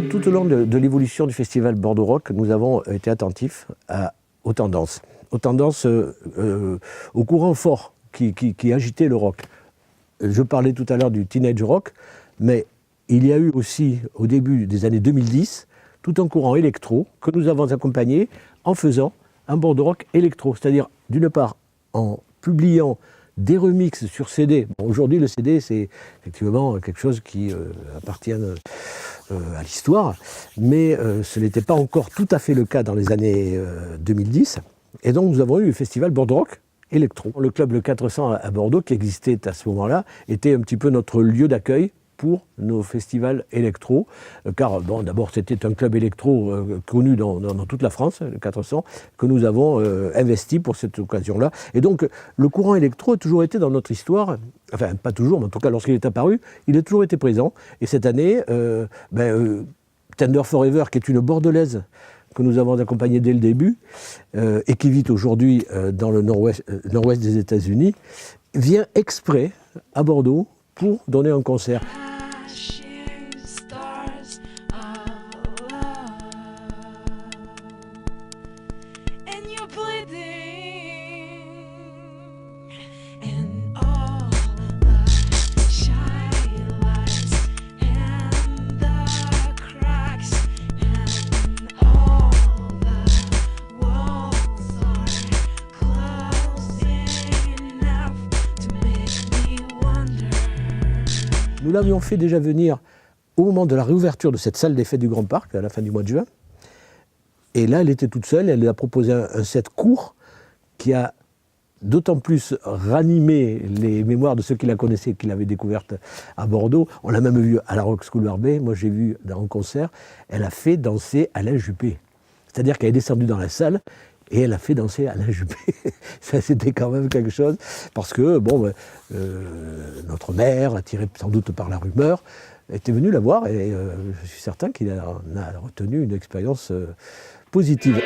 Tout au long de l'évolution du festival Bordeaux Rock, nous avons été attentifs aux tendances. Au courant fort qui agitait le rock. Je parlais tout à l'heure du teenage rock, mais il y a eu aussi, au début des années 2010, tout un courant électro que nous avons accompagné en faisant un Bordeaux Rock électro. C'est-à-dire, d'une part, en publiant des remixes sur CD. Bon, aujourd'hui, le CD, c'est effectivement quelque chose qui appartient à l'histoire, mais ce n'était pas encore tout à fait le cas dans les années 2010. Et donc, nous avons eu le festival Bordeaux Rock électro. Le club Le 400 à Bordeaux, qui existait à ce moment-là, était un petit peu notre lieu d'accueil pour nos festivals électro, car bon, d'abord c'était un club électro connu dans toute la France, le 400, que nous avons investi pour cette occasion-là. Et donc le courant électro a toujours été dans notre histoire, enfin pas toujours, mais en tout cas lorsqu'il est apparu, il a toujours été présent. Et cette année, Tender Forever, qui est une bordelaise que nous avons accompagnée dès le début, et qui vit aujourd'hui dans le nord-ouest des États-Unis, vient exprès à Bordeaux pour donner un concert. Nous l'avions fait déjà venir au moment de la réouverture de cette salle des fêtes du Grand Parc, à la fin du mois de juin. Et là, elle était toute seule, elle a proposé un set court qui a d'autant plus ranimé les mémoires de ceux qui la connaissaient, qui l'avaient découverte à Bordeaux. On l'a même vue à la Rock School Barbet, moi j'ai vu dans un concert, elle a fait danser Alain Juppé. C'est-à-dire qu'elle est descendue dans la salle, et elle a fait danser Alain Juppé. Ça, c'était quand même quelque chose, parce que, bon, notre maire, attiré sans doute par la rumeur, était venu la voir, et je suis certain qu'il en a retenu une expérience positive.